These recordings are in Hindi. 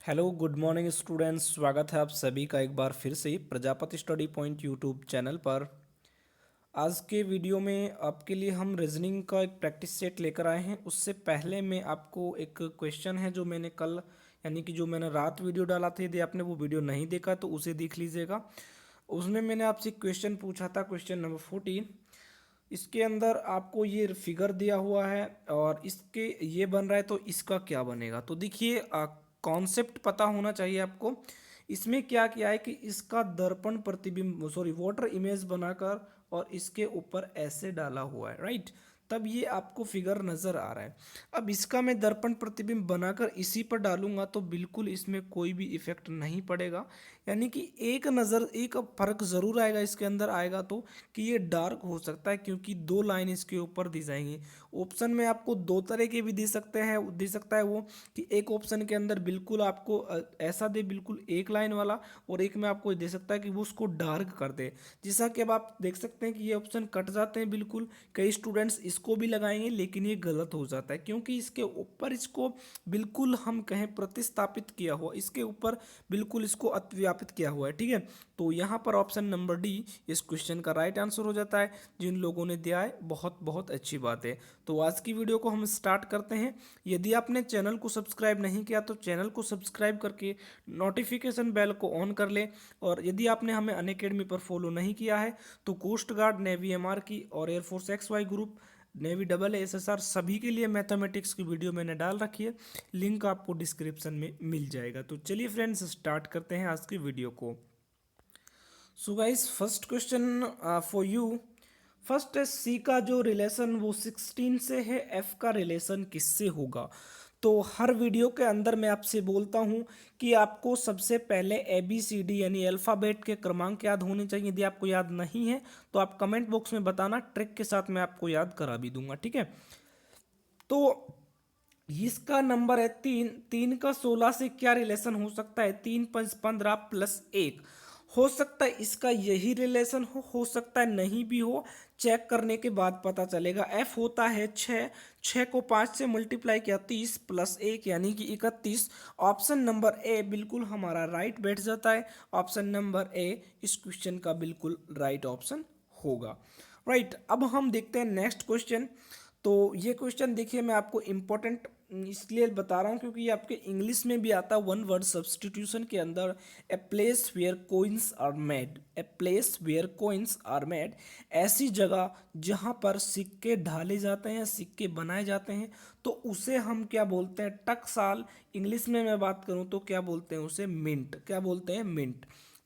Hello good morning students. स्वागत है आप सभी का एक बार फिर से Prajapati study point YouTube channel पर। आज के वीडियो में आपके लिए हम रीजनिंग का एक प्रैक्टिस सेट लेकर आए हैं। उससे पहले मैं आपको एक क्वेश्चन है जो मैंने कल यानी कि जो मैंने रात वीडियो डाला था, यदि आपने वो वीडियो नहीं देखा तो उसे देख लीजिएगा। उसमें मैंने आपसे क्वेश्चन पूछा था, क्वेश्चन नंबर 14। इसके अंदर आपको ये फिगर दिया हुआ है और इसके ये बन रहा है, तो इसका क्या बनेगा। तो देखिए, कॉन्सेप्ट पता होना चाहिए आपको। इसमें क्या किया है कि इसका दर्पण प्रतिबिंब वाटर इमेज बनाकर और इसके ऊपर ऐसे डाला हुआ है, राइट। तब ये आपको फिगर नज़र आ रहा है। अब इसका मैं दर्पण प्रतिबिंब बनाकर इसी पर डालूंगा तो बिल्कुल इसमें कोई भी इफेक्ट नहीं पड़ेगा। यानी कि एक फर्क ज़रूर आएगा इसके अंदर आएगा, तो कि ये डार्क हो सकता है क्योंकि दो लाइन इसके ऊपर दी जाएंगी। ऑप्शन में आपको दो तरह के भी दे सकता है वो, कि एक ऑप्शन के अंदर बिल्कुल आपको ऐसा दे, बिल्कुल एक लाइन वाला, और एक में आपको दे सकता है कि वो उसको डार्क कर दे। जैसा कि अब आप देख सकते हैं कि ये ऑप्शन कट जाते हैं बिल्कुल। कई स्टूडेंट्स इसको भी लगाएंगे लेकिन ये गलत हो जाता है क्योंकि इसके ऊपर इसको बिल्कुल हम कहें प्रतिस्थापित किया हुआ, इसके ऊपर बिल्कुल इसको अतिव्यापित किया हुआ है, ठीक है। तो यहाँ पर ऑप्शन नंबर डी इस क्वेश्चन का राइट आंसर हो जाता है। जिन लोगों ने दिया है बहुत बहुत अच्छी बात है। तो आज की वीडियो को हम स्टार्ट करते हैं। यदि आपने चैनल को सब्सक्राइब नहीं किया तो चैनल को सब्सक्राइब करके नोटिफिकेशन बेल को ऑन कर लें। और यदि आपने हमें अनअकैडमी पर फॉलो नहीं किया है तो कोस्ट गार्ड, नेवी एमआर की और air force XY group, navy double SSR सभी के लिए मैथमेटिक्स की वीडियो मैंने डाल रखी है। लिंक आपको डिस्क्रिप्शन में मिल जाएगा। तो चलिए फ्रेंड्स, स्टार्ट करते हैं आज की वीडियो को। So guys, first question for you. First है, सी का जो रिलेशन वो 16 से है, एफ का रिलेशन किससे होगा। तो हर वीडियो के अंदर मैं आपसे बोलता हूँ कि आपको सबसे पहले ABCD यानी अल्फ़ाबेट के क्रमांक याद होने चाहिए। यदि आपको याद नहीं है तो आप कमेंट बॉक्स में बताना, ट्रिक के साथ मैं आपको याद करा भी दूंगा, ठीक है। तो इसका नंबर है 3। 3 का 16 से क्या रिलेशन हो सकता है। 3 5 15 प्लस 1 हो सकता है इसका यही रिलेशन हो सकता है नहीं भी हो। चेक करने के बाद पता चलेगा। एफ होता है 6। 6 को 5 से मल्टीप्लाई किया 30 प्लस 1 यानी कि 31। ऑप्शन नंबर ए बिल्कुल हमारा राइट बैठ जाता है। ऑप्शन नंबर ए इस क्वेश्चन का बिल्कुल राइट ऑप्शन होगा, राइट। अब हम देखते हैं नेक्स्ट क्वेश्चन। तो ये क्वेश्चन देखिए, मैं आपको इम्पोर्टेंट इसलिए बता रहा हूँ क्योंकि ये आपके इंग्लिश में भी आता है वन वर्ड सब्सटीट्यूशन के अंदर। A place where coins are made, a place where coins are made, ऐसी जगह जहाँ पर सिक्के ढाले जाते हैं, सिक्के बनाए जाते हैं, तो उसे हम क्या बोलते हैं, टकसाल। इंग्लिश में मैं बात करूँ तो क्या बोलते हैं उसे, मिंट। क्या बोलते हैं, मिंट।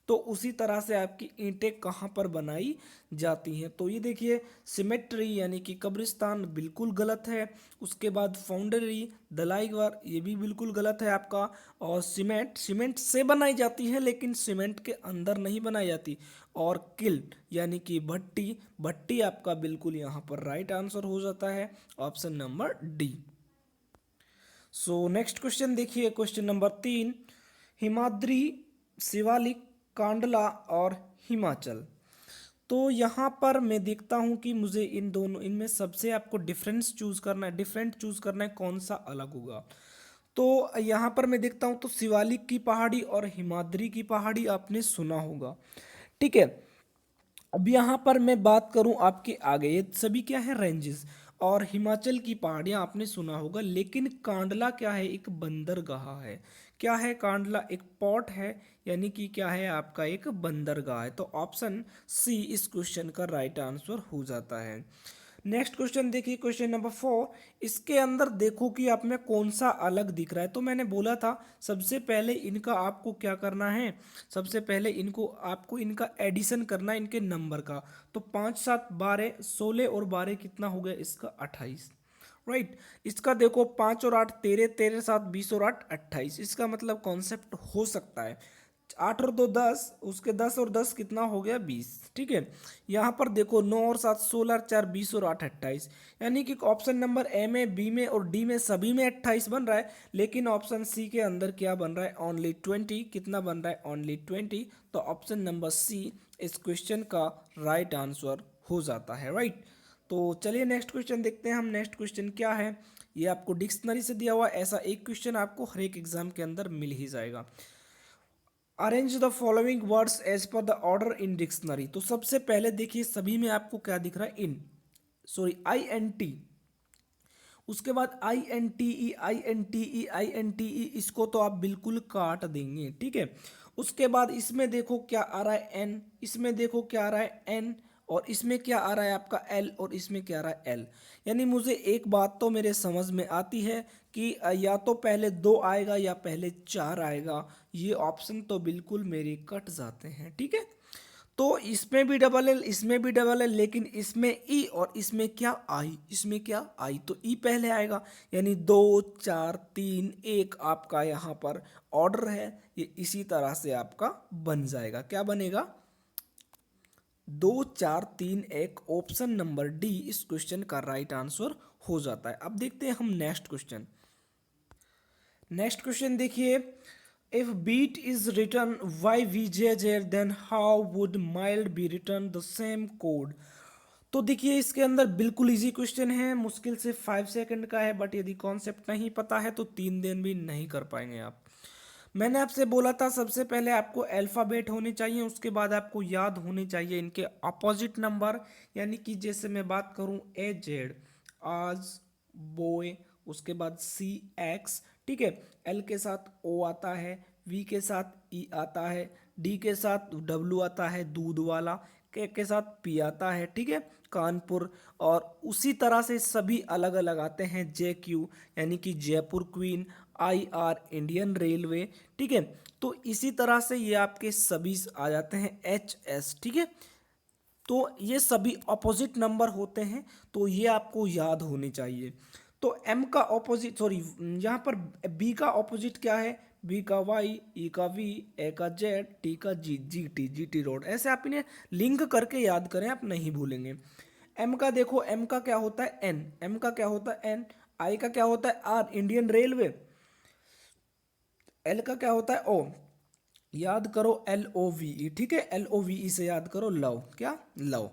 तो उसी तरह से आपकी ईंटें कहाँ पर बनाई जाती हैं। तो ये देखिए, सिमेट्री यानी कि कब्रिस्तान बिल्कुल गलत है। उसके बाद फाउंड्री, दलाईवर, ये भी बिल्कुल गलत है आपका। और सीमेंट, सीमेंट से बनाई जाती है लेकिन सीमेंट के अंदर नहीं बनाई जाती। और किल्ट यानी कि भट्टी, भट्टी आपका बिल्कुल यहाँ पर राइट आंसर हो जाता है, option number D. So next question देखिए, क्वेश्चन नंबर 3। हिमाद्री, शिवालिक, कांडला और हिमाचल। तो यहाँ पर मैं देखता हूँ कि मुझे इन दोनों इनमें सबसे आपको डिफरेंस चूज करना है, डिफरेंट चूज करना है, कौन सा अलग होगा। तो यहाँ पर मैं देखता हूँ तो शिवालिक की पहाड़ी और हिमाद्री की पहाड़ी आपने सुना होगा, ठीक है। अब यहाँ पर मैं बात करूँ आपके आगे, ये सभी क्या है, रेंजेस। और हिमाचल की पहाड़ियाँ आपने सुना होगा, लेकिन कांडला क्या है, एक बंदरगाह है। क्या है कांडला, एक पोर्ट है, यानी कि क्या है आपका एक बंदरगाह है। तो ऑप्शन सी इस क्वेश्चन का राइट आंसर हो जाता है। नेक्स्ट क्वेश्चन देखिए, क्वेश्चन नंबर 4। इसके अंदर देखो कि आप में कौन सा अलग दिख रहा है। तो मैंने बोला था सबसे पहले इनका आपको क्या करना है, सबसे पहले इनको आपको इनका एडिशन करना है, इनके नंबर का। तो 5 7 12, 16 और 12 कितना हो गया इसका 28, राइट। इसका देखो 5 और 8 13, 13 7 20 और 8 28। इसका मतलब कॉन्सेप्ट हो सकता है 8 और 2 10, उसके 10 और 10 कितना हो गया 20, ठीक है। यहाँ पर देखो 9 और 7 16, 4 20 और 8 28। यानी कि ऑप्शन नंबर ए में, बी में और डी में सभी में 28 बन रहा है, लेकिन ऑप्शन सी के अंदर क्या बन रहा है, ओनली 20। कितना बन रहा है, ओनली 20। तो ऑप्शन नंबर सी इस क्वेश्चन का राइट आंसर हो जाता है, राइट। तो चलिए नेक्स्ट क्वेश्चन देखते हैं हम। नेक्स्ट क्वेश्चन क्या है, ये आपको डिक्शनरी से दिया हुआ, ऐसा एक क्वेश्चन आपको हर एक एग्जाम के अंदर मिल ही जाएगा। Arrange the following words as per the order in dictionary. तो सबसे पहले देखिए सभी में आपको क्या दिख रहा है, इन, सॉरी INT, उसके बाद INTE INTE INTE, इसको तो आप बिल्कुल काट देंगे, ठीक है। उसके बाद इसमें देखो क्या आ रहा है N, इसमें देखो क्या आ रहा है N, और इसमें क्या आ रहा है आपका L, और इसमें क्या आ रहा है L। यानी मुझे एक बात तो मेरे समझ में आती है कि या तो पहले 2 आएगा या पहले 4 आएगा, ये ऑप्शन तो बिल्कुल मेरे कट जाते हैं, ठीक है। तो इसमें भी डबल एल, इसमें भी डबल एल, लेकिन इसमें ई और इसमें क्या आई, इसमें क्या आई, तो ई पहले आएगा। यानी 2 4 3 1 आपका यहाँ पर ऑर्डर है, ये इसी तरह से आपका बन जाएगा। क्या बनेगा, 2 4 3 1, ऑप्शन नंबर डी इस क्वेश्चन का राइट आंसर हो जाता है। अब देखते हैं हम नेक्स्ट क्वेश्चन। नेक्स्ट क्वेश्चन देखिए, if beat is written YVJJ then how would mild be written the same code। तो देखिए इसके अंदर बिल्कुल इजी क्वेश्चन है, मुश्किल से 5 सेकंड का है, बट यदि कॉन्सेप्ट नहीं पता है तो 3 दिन भी नहीं कर पाएंगे आप। मैंने आपसे बोला था सबसे पहले आपको अल्फ़ाबेट होने चाहिए, उसके बाद आपको याद होने चाहिए इनके अपोजिट नंबर। यानी कि जैसे मैं बात करूं AZ, आज, बॉय, उसके बाद CX, ठीक है। L के साथ O आता है, V के साथ E आता है, D के साथ W आता है, दूध वाला, के साथ P आता है, ठीक है, कानपुर। और उसी तरह से सभी अलग अलग आते हैं, JQ यानी कि Jaipur queen, IR Indian railway, ठीक है। तो इसी तरह से ये आपके सभी आ जाते हैं HS, ठीक है। तो ये सभी ऑपोजिट नंबर होते हैं, तो ये आपको याद होने चाहिए। तो M का ऑपोजिट, सॉरी यहाँ पर B का ऑपोजिट क्या है, B का Y, E का V, A का Z, T का G, GT रोड। ऐसे आप इन्हें लिंक करके याद करें, आप नहीं भूलेंगे। M का देखो, M का क्या होता है N, M का क्या होता है N, I का क्या होता है R इंडियन रेलवे, L का क्या होता है O, याद करो LOVE, ठीक है, LOVE से याद करो लव, क्या लव,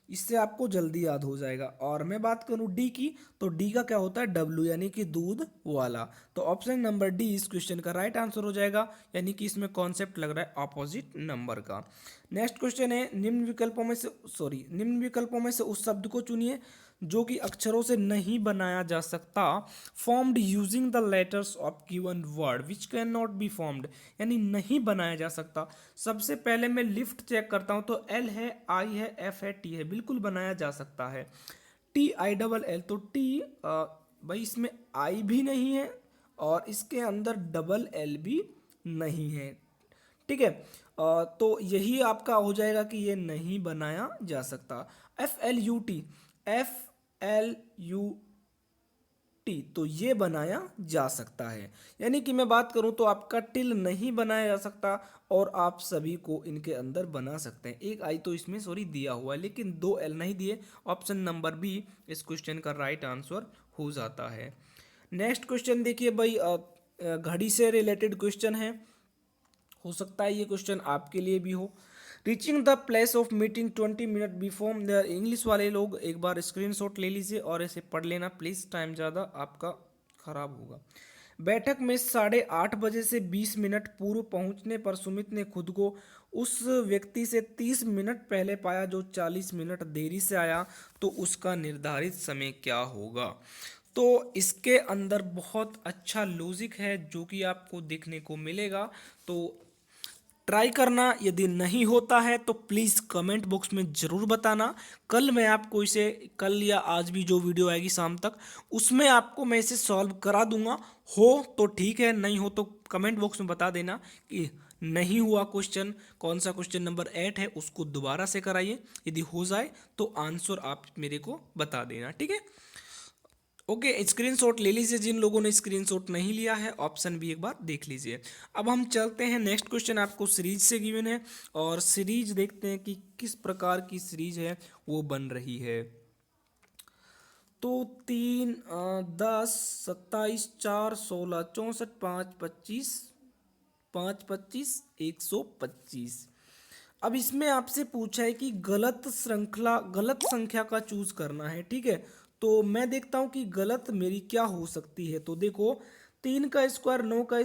इससे आपको जल्दी याद हो जाएगा। और मैं बात करूं डी की, तो डी का क्या होता है W यानी कि दूध वाला। तो ऑप्शन नंबर डी इस क्वेश्चन का राइट आंसर हो जाएगा, यानी कि इसमें कॉन्सेप्ट लग रहा है अपोजिट नंबर का। नेक्स्ट क्वेश्चन है, निम्न विकल्पों में से उस शब्द को चुनिए जो कि अक्षरों से नहीं बनाया जा सकता, formed using the letters of given word which can not be formed, यानी नहीं बनाया जा सकता। सबसे पहले मैं लिफ्ट चेक करता हूं, तो L है, I है, F है, T है, बिल्कुल बनाया जा सकता है। TILL, तो T भाई इसमें I भी नहीं है और इसके अंदर डबल L भी नहीं है, ठीक है। तो यही आपका हो जाएगा कि ये नहीं बनाया जा सकता। FLUT, FLUT, तो ये बनाया जा सकता है। यानी कि मैं बात करूं तो आपका टिल नहीं बनाया जा सकता, और आप सभी को इनके अंदर बना सकते हैं। एक आई तो इसमें सॉरी दिया हुआ है, लेकिन 2 L नहीं दिए। ऑप्शन नंबर बी इस क्वेश्चन का राइट आंसर हो जाता है। नेक्स्ट क्वेश्चन देखिए भाई, घड़ी से रिलेटेड क्वेश्चन है, हो सकता है ये क्वेश्चन आपके लिए भी हो। Reaching the place of meeting 20 minute before there, English वाले लोग एक बार स्क्रीनशॉट ले लीजिए और इसे पढ़ लेना प्लीज़, टाइम ज़्यादा आपका खराब होगा। बैठक में 8:30 बजे से 20 मिनट पूर्व पहुंचने पर सुमित ने खुद को उस व्यक्ति से 30 मिनट पहले पाया जो 40 मिनट देरी से आया, तो उसका निर्धारित समय क्या होगा। तो इसके अंदर बहुत अच्छा लॉजिक है जो कि आपको देखने को मिलेगा, तो ट्राई करना। यदि नहीं होता है तो प्लीज़ कमेंट बॉक्स में ज़रूर बताना। कल मैं आपको इसे, कल या आज भी जो वीडियो आएगी शाम तक, उसमें आपको मैं इसे सॉल्व करा दूंगा। हो तो ठीक है, नहीं हो तो कमेंट बॉक्स में बता देना कि नहीं हुआ क्वेश्चन, कौन सा क्वेश्चन नंबर 8 है उसको दोबारा से कराइए। यदि हो जाए तो आंसर आप मेरे को बता देना, ठीक है। ओके, स्क्रीनशॉट ले लीजिए जिन लोगों ने स्क्रीनशॉट नहीं लिया है, ऑप्शन भी एक बार देख लीजिए। अब हम चलते हैं नेक्स्ट क्वेश्चन, आपको सीरीज से गिवन है और सीरीज देखते हैं कि किस प्रकार की सीरीज है वो बन रही है। तो 3 10 27 4 16 64 5 25 5 25 125। अब इसमें आपसे पूछा है कि गलत श्रृंखला, गलत संख्या का चूज करना है, ठीक है। तो मैं देखता हूँ कि गलत मेरी क्या हो सकती है। तो देखो, 3 का स्क्वायर 9 का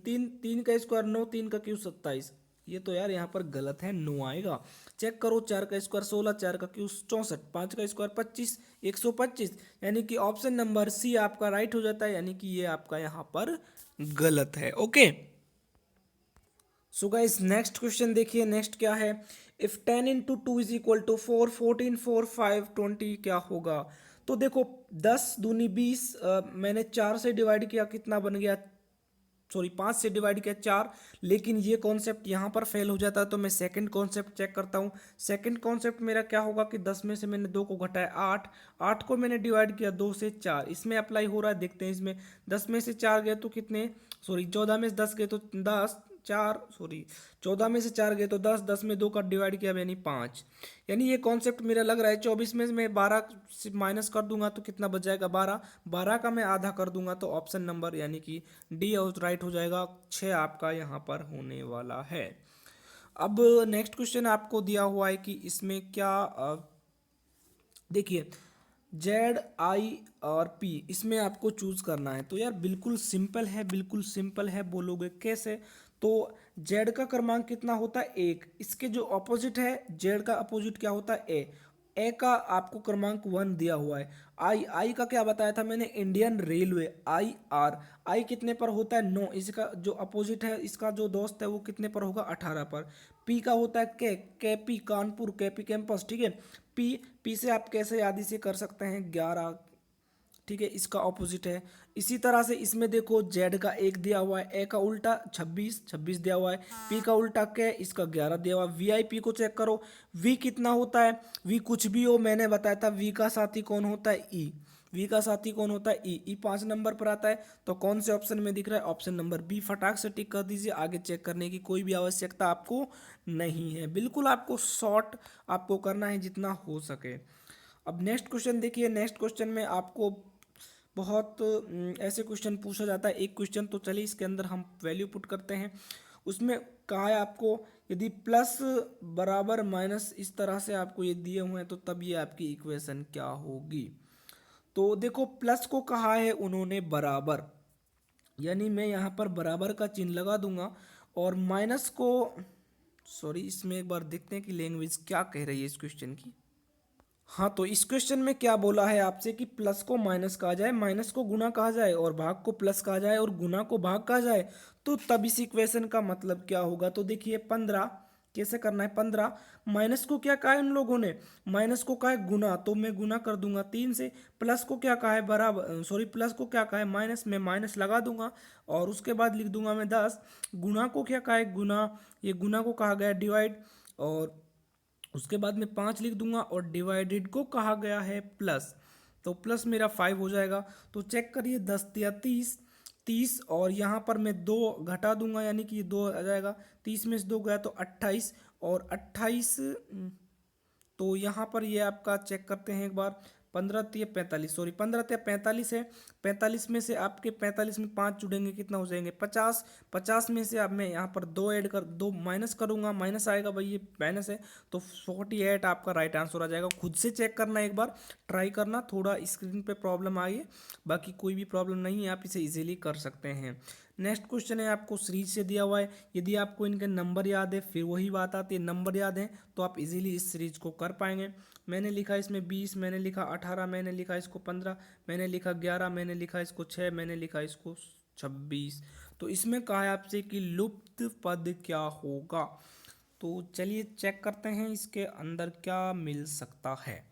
तीन, 3 का स्क्वायर 9, 3 का क्यूब 27। ये तो यार यहाँ पर गलत है, 9 आएगा। चेक करो, 4 का स्क्वायर 16, 4 का क्यूब 64, 5 का स्क्वायर 25, 125। यानी कि ऑप्शन नंबर सी आपका राइट हो जाता है, यानी कि ये आपका यहाँ पर गलत है। Okay, so guys next question देखिए, नेक्स्ट क्या है। If 10 into two is equal to 4, 14, 4, 5, 20 क्या होगा। तो देखो, 10 दूनी 20, मैंने 4 से डिवाइड किया, कितना बन गया, सॉरी 5 से डिवाइड किया 4। लेकिन ये कॉन्सेप्ट यहाँ पर फेल हो जाता है, तो मैं सेकंड कॉन्सेप्ट चेक करता हूँ। सेकंड कॉन्सेप्ट मेरा क्या होगा कि 10 में से मैंने 2 को घटाया 8, 8 को मैंने डिवाइड किया 2 से 4, इसमें अप्लाई हो रहा है, देखते हैं इसमें। 10 में से 4 गए तो कितने, सॉरी 14 में से 10 गए तो 10, 4 सॉरी 14 में से 4 गए तो 10, 10 में 2 का डिवाइड किया यानी 5। यानी ये कॉन्सेप्ट मेरा लग रहा है। 24 में मैं 12 से माइनस कर दूंगा तो कितना बच जाएगा, 12, 12 का मैं आधा कर दूंगा तो ऑप्शन नंबर यानी कि डी राइट हो जाएगा। 6 आपका यहाँ पर होने वाला है। अब नेक्स्ट क्वेश्चन आपको दिया हुआ है कि इसमें क्या देखिए, जेड आई और पी, इसमें आपको चूज करना है। तो यार बिल्कुल सिंपल है, बिल्कुल सिंपल है। बोलोगे कैसे, तो जेड का क्रमांक कितना होता है 1, इसके जो अपोजिट है जेड का अपोजिट क्या होता है ए का आपको क्रमांक 1 दिया हुआ है। आई का क्या बताया था मैंने, इंडियन रेलवे, आई आर, आई कितने पर होता है 9, इसका जो अपोजिट है, इसका जो दोस्त है वो कितने पर होगा 18 पर। पी का होता है केपी कानपुर, केपी कैंपस, ठीक है। पी से आप कैसे याद से कर सकते हैं 11, ठीक है, इसका ऑपोजिट है। इसी तरह से इसमें देखो, जेड का 1 दिया हुआ है, ए का उल्टा 26, 26 दिया हुआ है, पी का उल्टा के, इसका 11 दिया हुआ है। वी आई पी को चेक करो, वी कितना होता है, वी कुछ भी हो, मैंने बताया था वी का साथी कौन होता है ई, वी का साथी कौन होता है ई 5 नंबर पर आता है। तो कौन से ऑप्शन में दिख रहा है, ऑप्शन नंबर बी, फटाक से टिक कर दीजिए। आगे चेक करने की कोई भी आवश्यकता आपको नहीं है, बिल्कुल आपको शॉर्ट आपको करना है जितना हो सके। अब नेक्स्ट क्वेश्चन देखिए, नेक्स्ट क्वेश्चन में आपको बहुत ऐसे क्वेश्चन पूछा जाता है। एक क्वेश्चन तो चलिए इसके अंदर हम वैल्यू पुट करते हैं। उसमें कहा है आपको, यदि प्लस बराबर माइनस इस तरह से आपको ये दिए हुए हैं तो तब ये आपकी इक्वेशन क्या होगी। तो देखो, प्लस को कहा है उन्होंने बराबर, यानी मैं यहाँ पर बराबर का चिन्ह लगा दूंगा। और माइनस को, सॉरी इसमें एक बार देखते हैं कि लैंग्वेज क्या कह रही है इस क्वेश्चन की। हाँ, तो इस क्वेश्चन में क्या बोला है आपसे कि प्लस को माइनस कहा जाए, माइनस को गुना कहा जाए, और भाग को प्लस कहा जाए, और गुना को भाग कहा जाए। तो तब इस इक्वेशन का मतलब क्या होगा। तो देखिए 15 कैसे करना है, 15 माइनस को क्या कहा है उन लोगों ने, माइनस को कहा है गुना, तो मैं गुना कर दूंगा 3 से। प्लस को क्या कहा है बराबर, सॉरी प्लस को क्या कहा है माइनस, मैं माइनस लगा दूंगा और उसके बाद लिख दूंगा मैं 10। गुना को क्या कहा है गुना, ये गुना को कहा गया डिवाइड, और उसके बाद में 5 लिख दूंगा, और डिवाइडेड को कहा गया है प्लस, तो प्लस मेरा 5 हो जाएगा। तो चेक करिए 10 या 30, 30 और यहाँ पर मैं 2 घटा दूंगा, यानी कि ये 2 आ जाएगा, 30 में से 2 गया तो 28, और 28 तो यहाँ पर ये आपका चेक करते हैं एक बार, 15 सॉरी 15 है। 45 में से आपके 45 में 5 जुड़ेंगे, कितना हो जाएंगे 50, 50 में से अब मैं यहाँ पर 2 माइनस करूँगा, माइनस आएगा भाई, ये माइनस है, तो 48 आपका राइट आंसर आ जाएगा। खुद से चेक करना, एक बार ट्राई करना, थोड़ा स्क्रीन पे प्रॉब्लम आई है, बाकी कोई भी प्रॉब्लम नहीं है, आप इसे इजीली कर सकते हैं। नेक्स्ट क्वेश्चन है आपको सीरीज से दिया हुआ है। यदि आपको इनके नंबर याद है, फिर वही बात आती है, नंबर याद है तो आप इजीली इस सीरीज को कर पाएंगे। मैंने लिखा इसमें 20, मैंने लिखा 18, मैंने लिखा इसको 15, मैंने लिखा 11, मैंने लिखा इसको 6, मैंने लिखा इसको 26। तो इसमें कहा है आपसे कि लुप्त पद क्या होगा। तो चलिए चेक करते हैं इसके अंदर क्या मिल सकता है।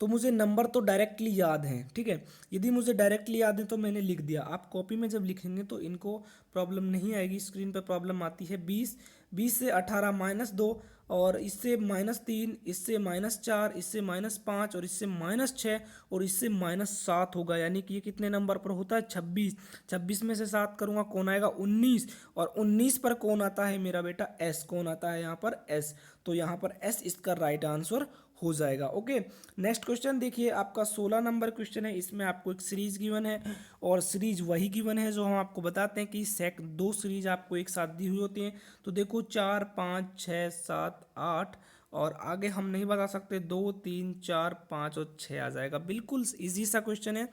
तो मुझे नंबर तो डायरेक्टली याद हैं, ठीक है। यदि मुझे डायरेक्टली याद है तो मैंने लिख दिया। आप कॉपी में जब लिखेंगे तो इनको प्रॉब्लम नहीं आएगी, स्क्रीन पर प्रॉब्लम आती है। 20, 20 से 18 -2, और इससे -3, इससे -4, इससे -5, और इससे -6, और इससे -7 होगा, यानी कि ये कितने नंबर पर होता है 26। 26 में से 7 करूँगा, कौन आएगा 19, और 19 पर कौन आता है मेरा बेटा एस, कौन आता है यहाँ पर एस, तो यहाँ पर एस इसका राइट आंसर हो जाएगा। ओके, नेक्स्ट क्वेश्चन देखिए, आपका 16 नंबर क्वेश्चन है। इसमें आपको एक सीरीज गिवन है, और सीरीज वही गिवन है जो हम आपको बताते हैं कि दो सीरीज आपको एक साथ दी हुई होती हैं। तो देखो 4, 5, 6, 7, 8 और आगे हम नहीं बता सकते, 2 3 4 5 और 6 आ जाएगा। बिल्कुल इजी सा क्वेश्चन है,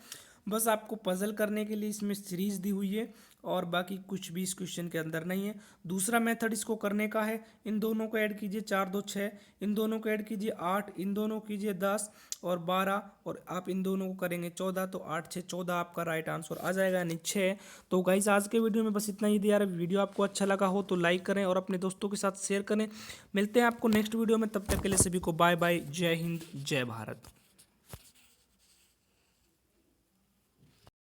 बस आपको पजल करने के लिए इसमें सीरीज दी हुई है और बाकी कुछ भी इस क्वेश्चन के अंदर नहीं है। दूसरा मेथड इसको करने का है, इन दोनों को ऐड कीजिए, 4 2 6, इन दोनों को ऐड कीजिए 8, इन दोनों को कीजिए 10 और 12, और आप इन दोनों को करेंगे 14, तो 8 6 14 आपका राइट आंसर आ जाएगा, यानी 6। तो गाइस आज के वीडियो में बस इतना ही दिया। वीडियो आपको अच्छा लगा हो तो लाइक करें और अपने दोस्तों के साथ शेयर करें। मिलते हैं आपको नेक्स्ट वीडियो में, तब तक के लिए सभी को बाय बाय, जय हिंद जय भारत।